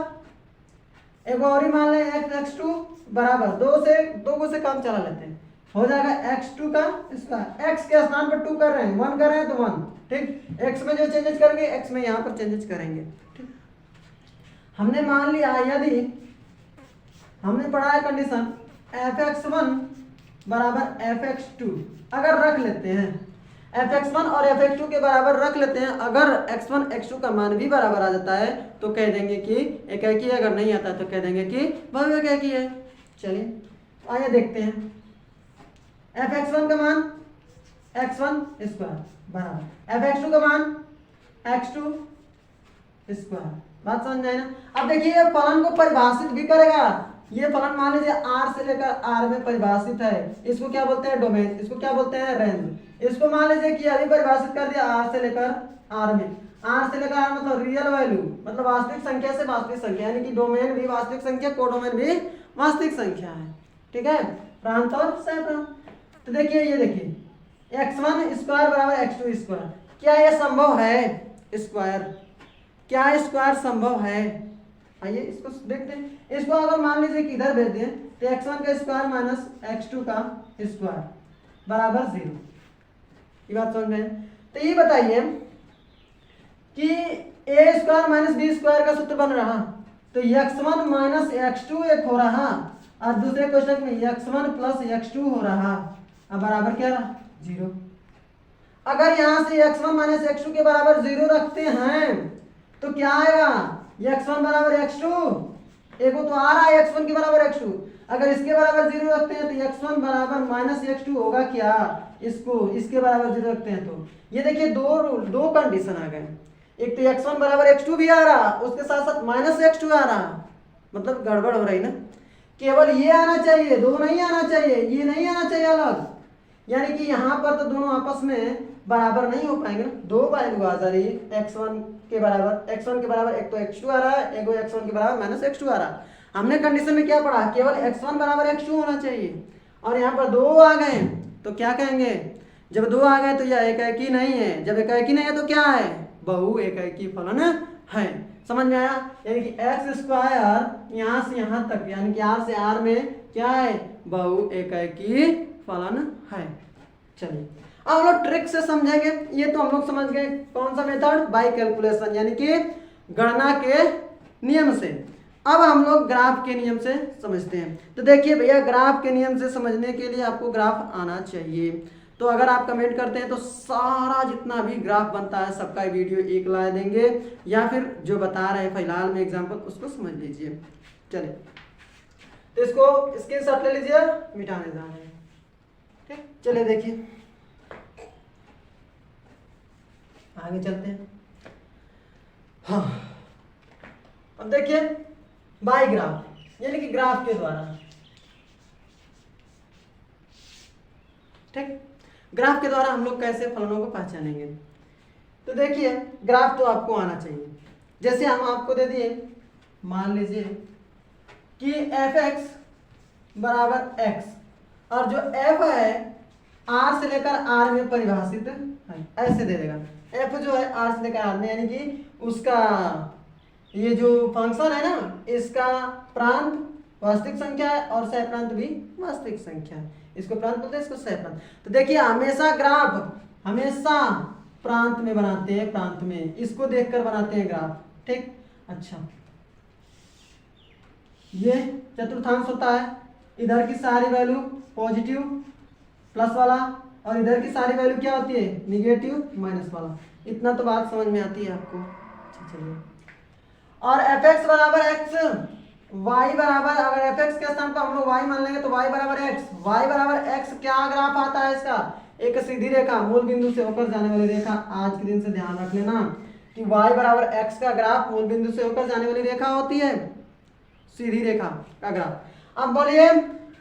एक और ही मान लें x2 बराबर, दो से काम चला लेते हैं, हो जाएगा x2 का स्क्वायर। x के स्थान पर 2 कर रहे हैं, 1 कर रहे हैं तो 1, ठीक। x में जो चेंजेस करेंगे x में यहाँ पर चेंजेस करेंगे, ठीक। हमने मान लिया, यदि हमने पढ़ा है कंडीशन f(x1) बराबर f(x2), अगर रख लेते हैं f(x1) और f(x2) के बराबर रख लेते हैं, अगर x1 x2 का मान भी बराबर आ जाता है तो कह देंगे कि एकाकी है, अगर नहीं आता तो कह देंगे कि बहु एकाकी है। चलिए आइए देखते हैं, f(x1) का मान x1 स्क्वायर बराबर f(x2) का मान x2 स्क्वायर। बात समझ में आई ना। अब देखिए ये फलन को परिभाषित भी करेगा, ये फलन मान लीजिए r से लेकर r में परिभाषित है, इसको क्या बोलते हैं डोमेन, इसको क्या बोलते हैं रेंज। इसको मान लीजिए कि अभी परिभाषित कर दिया r से लेकर r में, r से लेकर r मतलब रियल वैल्यू, मतलब वास्तविक संख्या से वास्तविक संख्या, यानी कि डोमेन भी वास्तविक संख्या, कोडोमेन भी वास्तविक संख्या है, ठीक है, प्रांत और सह प्रांत। तो देखिए ये देखिए x1 स्क्वायर बराबर x2 स्क्वायर, क्या यह संभव है स्क्वायर, क्या स्क्वायर संभव है। आइए इसको देखते हैं। इसको अगर मान लीजिए कि इधर भेज दें तो x1 का स्क्वायर माइनस x2 का स्क्वायर बराबर 0, ये बात समझ में। तो ये बताइए कि a square minus b square का सूत्र बन रहा, तो x1 माइनस x2 एक हो रहा और दूसरे क्वेश्चन में x1 प्लस x2 हो रहा, अब बराबर क्या रहा 0। अगर यहाँ से x1 माइनस x2 के बराबर 0 रखते हैं तो क्या आएगा, x1 बराबर x2, एक तो आ रहा है x1 के बराबर x2, अगर इसके बराबर 0 रखते हैं तो x1 बराबर माइनस x2 होगा क्या, इसको इसके बराबर 0 रखते हैं तो ये देखिए दो कंडीशन आ गए, एक तो x1 बराबर x2 भी आ रहा, उसके साथ साथ माइनस x2 आ रहा, मतलब गड़बड़ हो रही ना। केवल ये आना चाहिए, दो नहीं आना चाहिए, ये नहीं आना चाहिए अलग, यानी कि यहाँ पर तो दोनों आपस में बराबर नहीं हो पाएंगे ना, दो वैल्यू आ जा रही है x1 के बराबर एक तो x2 आ रहा है, एक x1 के बराबर माइनस x2 आ रहा है। हमने कंडीशन में क्या पढ़ा, केवल x1 बराबर x2 होना चाहिए, और यहाँ पर दो आ गए तो क्या कहेंगे, जब दो आ गए तो यह एकाकी नहीं है, जब एकाकी नहीं है तो क्या है, बहु एकाकी फलन है। समझ में आया, यानी कि एक्स स्क्वायर यहाँ से यहाँ तक, यानी कि r से r में क्या है, बहु एकाकी फलन है। चलिए अब हम लोग ट्रिक से समझेंगे, ये तो हम लोग समझ गए कौन सा मेथड, बाय कैलकुलेशन, यानी कि गणना के नियम से। अब हम लोग ग्राफ के नियम से समझते हैं। तो देखिए भैया, ग्राफ के नियम से समझने के लिए आपको ग्राफ आना चाहिए, तो अगर आप कमेंट करते हैं तो सारा जितना भी ग्राफ बनता है सबका वीडियो एक ला देंगे, या फिर जो बता रहे हैं फिलहाल में एग्जाम्पल उसको समझ लीजिए। चलिए तो इसको स्क्रीनशॉट ले लीजिए, मिटाने जाना है, ठीक। चलिए देखिए आगे चलते हैं। हाँ अब देखिए बाय ग्राफ, यानी कि ग्राफ के द्वारा, ठीक। ग्राफ के द्वारा हम लोग कैसे फलनों को पहचानेंगे, तो देखिए ग्राफ तो आपको आना चाहिए। जैसे हम आपको दे दिए, मान लीजिए कि f(x) बराबर x, और जो f है r से लेकर r में परिभाषित है, ऐसे दे देगा। f जो है r से लेकर r में, यानी कि उसका ये जो फंक्शन है ना, इसका प्रांत वास्तविक संख्या है और सहप्रांत भी वास्तविक संख्या है, इसको प्रांत बोलते हैं, इसको सहप्रांत। तो देखिए हमेशा ग्राफ हमेशा प्रांत में बनाते हैं, प्रांत में इसको देखकर बनाते हैं ग्राफ, ठीक। अच्छा, ये चतुर्थांश होता है, इधर की सारी वैल्यू पॉजिटिव प्लस वाला, और इधर की सारी वैल्यू क्या होती है, निगेटिव माइनस वाला। इतना तो बात समझ में आती है आपको। चलिए, और f(x) बराबर x, y बराबर, अगर f(x) के स्थान पर हम लोग y मान लेंगे तो y बराबर x, y बराबर x क्या ग्राफ आता है इसका, एक सीधी रेखा मूल बिंदु से होकर जाने वाली रेखा। आज के दिन से ध्यान रख लेना कि y बराबर x का ग्राफ मूल बिंदु से होकर जाने वाली रेखा होती है, सीधी रेखा का ग्राफ। अब बोलिए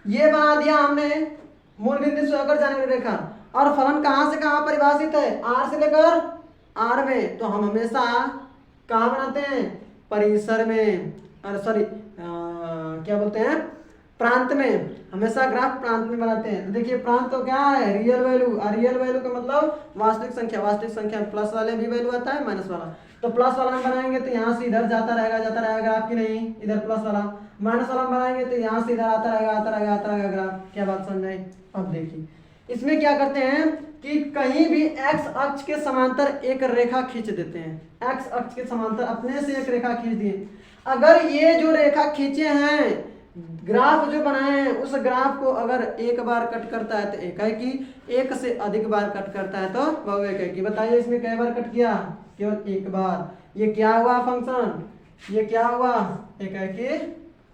ये बना दिया हमने मूल बिंदु से होकर जाने वाली रेखा, और फलन कहां से कहां परिभाषित है, r से लेकर r में। तो हम हमेशा कहां बनाते हैं, परिसर में, और सॉरी क्या बोलते हैं, प्रांत में। हमेशा ग्राफ प्रांत में बनाते हैं। तो देखिए प्रांत तो क्या है, रियल वैल्यू, और रियल वैल्यू का मतलब वास्तविक संख्या। वास्तविक संख्या में प्लस वाले भी वैल्यू आता है, माइनस वाला। तो प्लस वाला में बनाएंगे तो यहाँ से इधर जाता रहेगा ग्राफ की नहीं, इधर प्लस वाला। माइनस वाला में बनाएंगे तो यहाँ से इधर आता रहेगा ग्राफ। क्या बात समझ आई? अब देखिए इसमें क्या करते हैं कि कहीं भी एक्स अक्ष के समांतर एक रेखा खींच देते हैं। एक्स अक्ष के समांतर अपने से एक रेखा खींच दिए। अगर ये जो रेखा खींचे हैं, ग्राफ जो बनाए हैं, उस ग्राफ को अगर एक बार कट करता है तो एकाएकी, एक से अधिक बार कट करता है तो बहु एकाएकी। बताइए इसमें कई बार कट किया, केवल एक बार। ये क्या हुआ फंक्शन, ये क्या हुआ, एकाएकी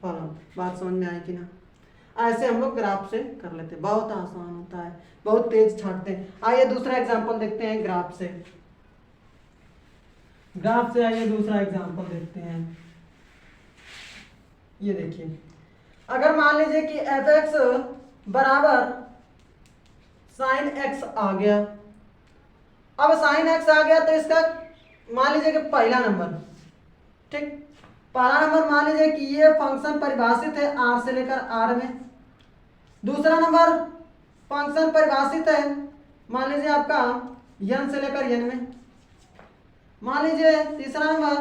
फलन। बात समझ में आई कि ना? ऐसे हम लोग ग्राफ से कर लेते हैं, बहुत आसान होता है, बहुत तेज छांटते हैं। आइए दूसरा एग्जांपल देखते हैं ग्राफ से। ग्राफ से आइए दूसरा एग्जांपल देखते हैं। ये देखिए अगर मान लीजिए कि एफ एक्स बराबर साइन एक्स आ गया। अब साइन एक्स आ गया तो इसका मान लीजिए कि पहला नंबर, ठीक, पहला नंबर मान लीजिए कि ये फंक्शन परिभाषित है आर से लेकर आर में। दूसरा नंबर फंक्शन परिभाषित है मान लीजिए आपका यन से लेकर यन में। मान लीजिए तीसरा नंबर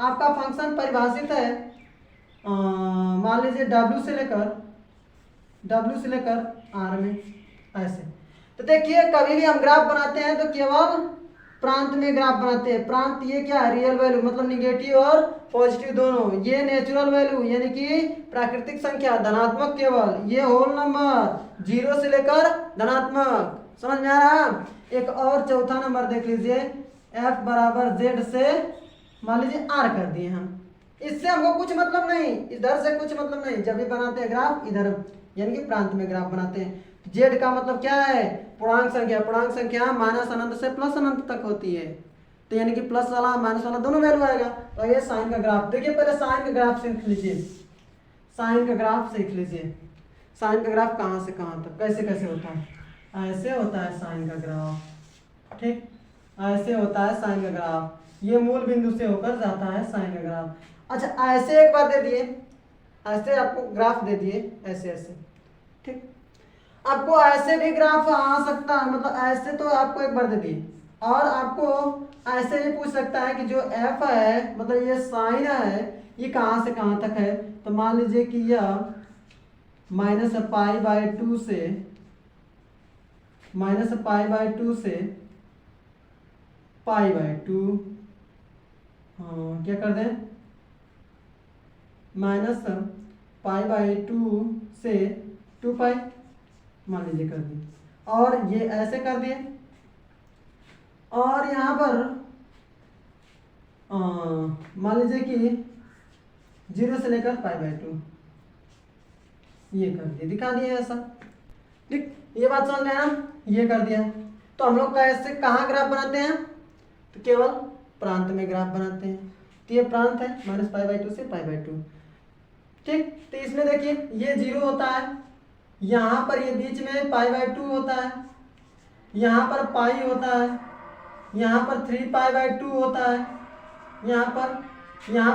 आपका फंक्शन परिभाषित है मान लीजिए W से लेकर R में, ऐसे। तो देखिए कभी भी हम ग्राफ बनाते हैं तो केवल प्रांत में ग्राफ बनाते हैं। प्रांत ये क्या है, रियल वैल्यू, मतलब निगेटिव और पॉजिटिव दोनों। ये नेचुरल वैल्यू यानी कि प्राकृतिक संख्या धनात्मक केवल। ये होल नंबर 0 से लेकर धनात्मक। समझ में आ रहा? एक और चौथा नंबर देख लीजिए, F बराबर Z से मान लीजिए R कर दिए हम। इससे हमको कुछ मतलब नहीं, इधर से कुछ मतलब नहीं। जब भी बनाते हैं ग्राफ इधर यानी कि प्रांत में ग्राफ बनाते हैं। जेड का मतलब क्या है, पूर्णांक संख्या। पूर्णांक संख्या माइनस अनंत से प्लस अनंत तक होती है, तो यानी कि प्लस वाला माइनस वाला दोनों वैल्यू आएगा। तो ये साइन का ग्राफ। देखिए पहले साइन का ग्राफ सीख लीजिए, साइन का ग्राफ सीख लीजिए। साइन का ग्राफ कहाँ से कहाँ तक कैसे कैसे होता है, ऐसे होता है साइन का ग्राफ, ठीक, ऐसे होता है साइन का ग्राफ। ये मूल बिंदु से होकर जाता है साइन का ग्राफ। अच्छा ऐसे एक बार दे दिए, ऐसे आपको ग्राफ दे दिए, ऐसे ऐसे, ठीक। आपको ऐसे भी ग्राफ आ सकता है, मतलब ऐसे तो आपको एक बार दे दिए, और आपको ऐसे भी पूछ सकता है कि जो f है, मतलब ये साइन है, ये कहाँ से कहाँ तक है। तो मान लीजिए कि यह -π/2 से -π/2 से π/2, हाँ क्या कर दें, -π/2 से 2π मान लीजिए कर दिए, और ये ऐसे कर दिए, और यहाँ पर मान लीजिए कि 0 से लेकर π/2 ये कर दिए, दिखा दिए ऐसा, ठीक। ये बात समझ में आया, ये कर दिया। तो हम लोग कैसे कहाँ ग्राफ बनाते हैं, तो केवल प्रांत में ग्राफ बनाते हैं। तो ये प्रांत है -π/2 से π/2, ठीक। तो इसमें देखिए ये 0 होता है, यहाँ पर ये बीच में π/2 होता है, यहाँ पर पाई होता है, यहाँ पर 3π/2 होता है, यहाँ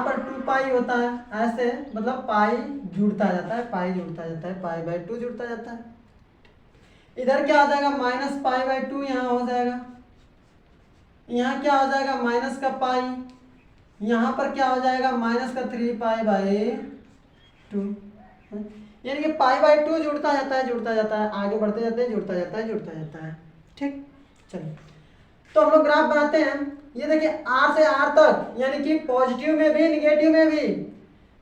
पर 2π होता है, ऐसे मतलब पाई जुड़ता जाता है, पाई जुड़ता जाता है, π/2 जुड़ता जाता है। इधर क्या हो जाएगा, -π/2 यहाँ हो जाएगा, यहाँ क्या हो जाएगा माइनस का पाई, यहाँ पर क्या हो जाएगा -3π/2, यानी कि π/2 जुड़ता जाता है, आगे बढ़ते जाते हैं, जुड़ता जाता है, ठीक। चलिए तो हम लोग ग्राफ बनाते हैं। ये देखिए R से R तक, यानी कि पॉजिटिव में भी निगेटिव में भी,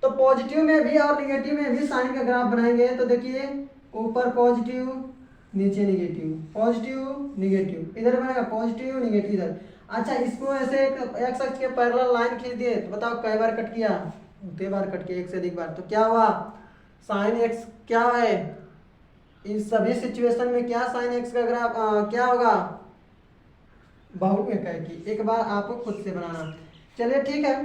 तो पॉजिटिव में भी और निगेटिव में भी साइन का ग्राफ बनाएंगे। तो देखिए ऊपर पॉजिटिव, नीचे निगेटिव, पॉजिटिव निगेटिव, इधर बनेगा पॉजिटिव निगेटिव इधर। अच्छा इसको ऐसे एक एक्स अक्ष के पैरेलल लाइन खींच दिए, तो बताओ कई बार कट किया, उतने बार कट किया, एक से अधिक बार। तो क्या हुआ, साइन एक्स क्या है, इस सभी सिचुएशन में क्या साइन एक्स का ग्राफ क्या होगा, बहु एकाएकी। एक बार आपको खुद से बनाना, चलिए ठीक है,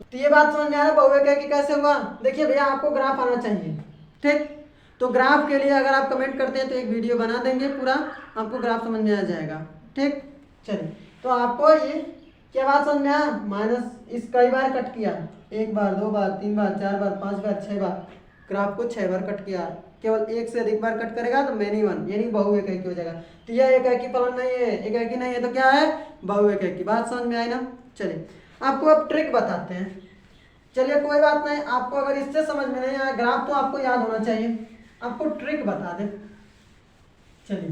तो ये बात समझ में आ रहा है बहुएक की कैसे हुआ। देखिए भैया आपको ग्राफ आना चाहिए, ठीक। तो ग्राफ के लिए अगर आप कमेंट करते हैं तो एक वीडियो बना देंगे पूरा, आपको ग्राफ समझ में आ जाएगा, ठीक। चलिए तो आपको ये क्या बात समझ में आया, माइनस इस कई बार कट किया, 1 बार 2 बार 3 बार 4 बार 5 बार 6 बार, ग्राफ को 6 बार कट किया, केवल एक से अधिक बार कट करेगा तो मैनी वन यानी बहुएक हो जाएगा। तो यह एकाकी फलन नहीं है, एकाकी नहीं है तो क्या है, बहुएक की। बात समझ में आई ना। चलिए आपको अब ट्रिक बताते हैं। चलिए कोई बात नहीं, आपको अगर इससे समझ में नहीं आया, ग्राफ तो आपको याद होना चाहिए, आपको ट्रिक बता दें। चलिए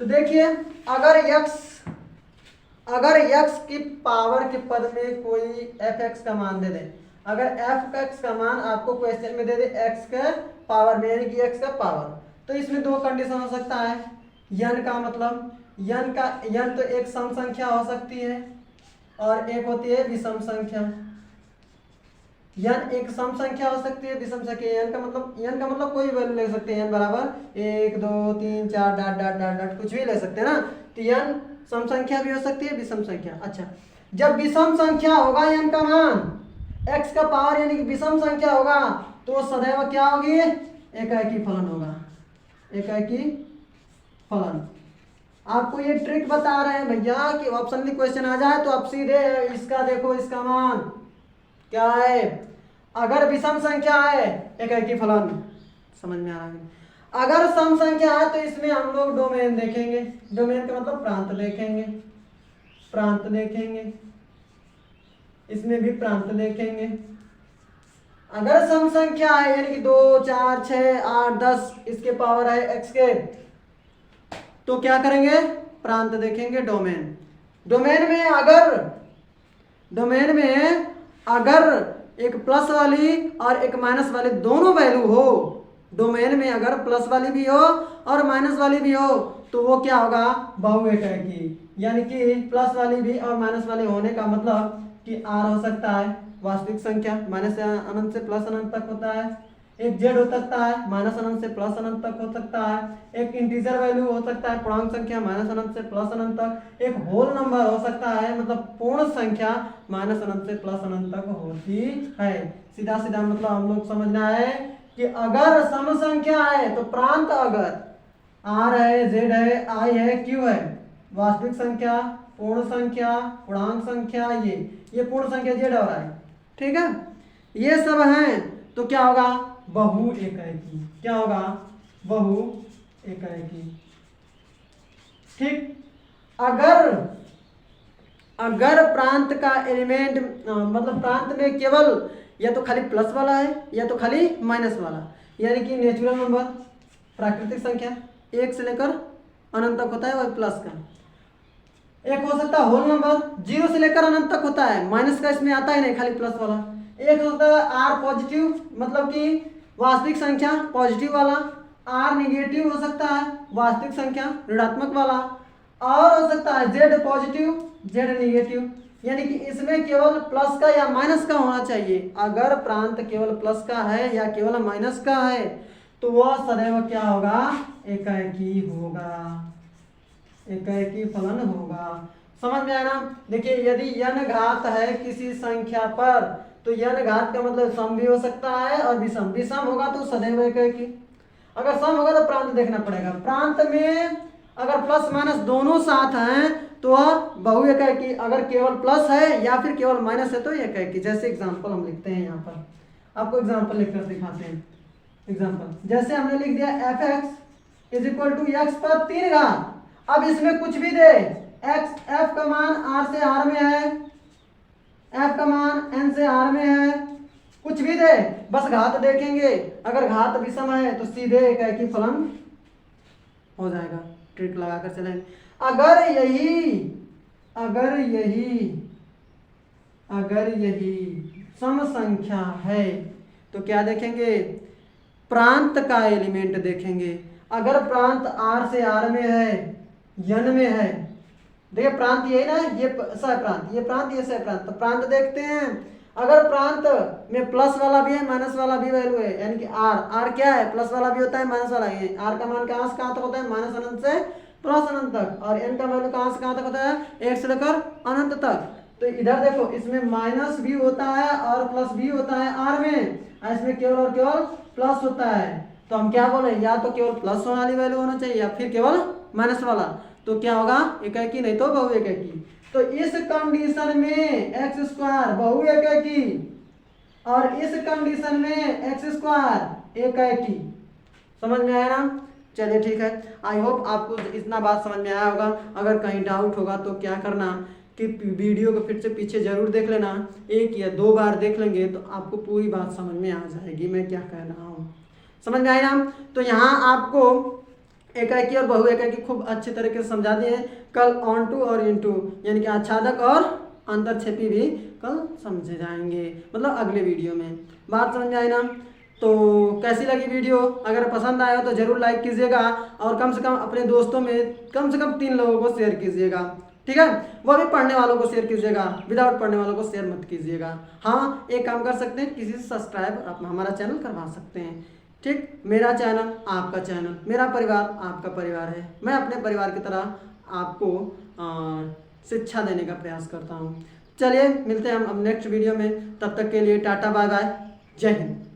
तो देखिए, अगर x की पावर के पद में कोई fx का मान दे दे, अगर fx का मान आपको क्वेश्चन में दे दे x का पावर में यानी कि x का पावर, तो इसमें दो कंडीशन हो सकता है। n का मतलब n तो एक सम संख्या हो सकती है और एक होती है विषम संख्या। n एक सम संख्या हो सकती है, विषम संख्या। n का मतलब कोई वैल्यू ले सकते हैं, n बराबर 1 2 3 4 डॉट डॉट डॉट डॉट कुछ भी ले सकते हैं ना। तो n सम संख्या भी हो सकती है, विषम संख्या। अच्छा, जब विषम संख्या होगा n का मान, x का पावर यानी कि विषम संख्या होगा, तो सदैव क्या होगी, एकाकी फलन होगा, एकाकी फलन। आपको ये ट्रिक बता रहे हैं भैया कि ऑप्शन में क्वेश्चन आ जाए तो आप सीधे इसका देखो, इसका मान क्या है, अगर विषम संख्या है एकाकी फलन। समझ में आ रहा है। अगर सम संख्या है तो इसमें हम लोग डोमेन देखेंगे, डोमेन का मतलब प्रांत देखेंगे, प्रांत देखेंगे, इसमें भी प्रांत देखेंगे। अगर सम संख्या है यानी कि 2 4 6 8 10 इसके पावर है x के, तो क्या करेंगे, प्रांत देखेंगे, डोमेन। डोमेन में अगर एक प्लस वाली और एक माइनस वाली दोनों वैल्यू हो, डोमेन में अगर प्लस वाली भी हो और माइनस वाली भी हो, तो वो क्या होगा, बहुएकाकी। यानी कि प्लस वाली भी और माइनस वाली होने का मतलब कि r हो सकता है वास्तविक संख्या, माइनस अनंत से प्लस अनंत तक होता है। एक z हो सकता है माइनस अनंत से प्लस अनंत तक हो सकता है। एक इंटीजर वैल्यू हो सकता है पूर्णांक संख्या माइनस अनंत से प्लस अनंत तक। एक होल नंबर हो सकता है मतलब पूर्ण संख्या माइनस अनंत से प्लस अनंत तक होती है। सीधा सीधा मतलब हम लोग समझना है कि अगर सम संख्या है तो प्रांत अगर r है, z है, i है, q है, वास्तविक संख्या, पूर्ण संख्या, पूर्णांक संख्या, ये पूर्ण संख्या z और i, ठीक है, ये सब हैं, तो क्या होगा, बहुएकाकी। क्या होगा, बहुएकाकी। ठीक। अगर प्रांत का एलिमेंट मतलब प्रांत में केवल या तो खाली प्लस वाला है या तो खाली माइनस वाला, यानी कि नेचुरल नंबर प्राकृतिक संख्या 1 से लेकर अनंत तक होता है और प्लस का। एक हो सकता है होल नंबर 0 से लेकर अनंत तक होता है, माइनस का इसमें आता ही नहीं, खाली प्लस वाला। एक होता है आर पॉजिटिव मतलब कि वास्तविक संख्या पॉजिटिव वाला, आर निगेटिव हो सकता है वास्तविक संख्या ऋणात्मक वाला, और हो सकता है जेड पॉजिटिव जेड निगेटिव, यानी कि इसमें केवल प्लस का या माइनस का होना चाहिए। अगर प्रांत केवल प्लस का है या केवल माइनस का है तो वह सदैव क्या होगा, एकाकी होगा, एकाकी फलन होगा। समझ में आया ना। देखिए यदि n घात है किसी संख्या पर तो n घात का मतलब सम भी हो सकता है और विषम। विषम होगा तो सदैव एकाकी, अगर सम होगा तो प्रांत देखना पड़ेगा। प्रांत में अगर प्लस माइनस दोनों साथ हैं तो वह बहुएकाकी, अगर केवल प्लस है या फिर केवल माइनस है तो एकाकी। जैसे एग्जांपल हम लिखते हैं, यहाँ पर आपको एग्जांपल लिखकर दिखाते हैं। एग्जांपल जैसे हमने लिख दिया fx is equal to x पर 3 घात। अब इसमें कुछ भी दे, f का मान r से r में है, f का मान n से r में है, कुछ भी दे, बस घात देखेंगे। अगर घात विषम है तो सीधे एकाकी फलन हो जाएगा। ट्रिक लगाकर चलें। अगर यही सम संख्या है तो क्या देखेंगे, प्रांत का एलिमेंट देखेंगे। अगर प्रांत r से r में है, n में है, देखिए प्रांत यही ना, ये सहप्रांत, ये प्रांत, ये सहप्रांत, तो प्रांत देखते हैं। अगर प्रांत में प्लस वाला भी है माइनस वाला भी वैल्यू है, यानी कि r क्या है, प्लस वाला भी होता है माइनस वाला है। r का मान कहाँ से कहाँ तक होता है, माइनस अनंत से प्लस अनंत तक, और n का वैल्यू कहाँ से कहाँ तक होता है, 1 से लेकर अनंत तक। तो इधर देखो इसमें माइनस भी होता है और प्लस भी होता है r में, और इसमें केवल और केवल प्लस होता है। तो हम क्या बोले, या तो केवल प्लस वाली वैल्यू होना चाहिए या फिर केवल माइनस वाला। तो क्या होगा, एकाकी नहीं तो बहु एकाकी। तो इस कंडीशन में एक्स स्क्वायर बहु एकाकी और इस कंडीशन में एक्स स्क्वायर एकाकी। समझ में आया ना? चलिए ठीक है, आई होप आपको इतना बात समझ में आया होगा। अगर कहीं डाउट होगा तो क्या करना कि वीडियो को फिर से पीछे जरूर देख लेना, 1 या 2 बार देख लेंगे तो आपको पूरी बात समझ में आ जाएगी मैं क्या कह रहा हूँ। समझ में आया ना? तो यहाँ आपको एकाकी और बहु एकाकी खूब अच्छे तरीके से समझा दिए हैं। कल ऑन टू और इन टू यानी कि आच्छादक और अंतरछेपी भी कल समझे जाएंगे, मतलब अगले वीडियो में। बात समझ में आई ना? तो कैसी लगी वीडियो? अगर पसंद आया तो जरूर लाइक कीजिएगा और कम से कम अपने दोस्तों में कम से कम 3 लोगों को शेयर कीजिएगा, ठीक है? वो भी पढ़ने वालों को शेयर कीजिएगा, विदाउट पढ़ने वालों को शेयर मत कीजिएगा। हाँ, एक काम कर सकते हैं, किसी से सब्सक्राइब आप हमारा चैनल करवा सकते हैं, ठीक? मेरा चैनल आपका चैनल, मेरा परिवार आपका परिवार है। मैं अपने परिवार की तरह आपको शिक्षा देने का प्रयास करता हूँ। चलिए मिलते हैं हम अब नेक्स्ट वीडियो में, तब तक के लिए टाटा बाय बाय, जय हिंद।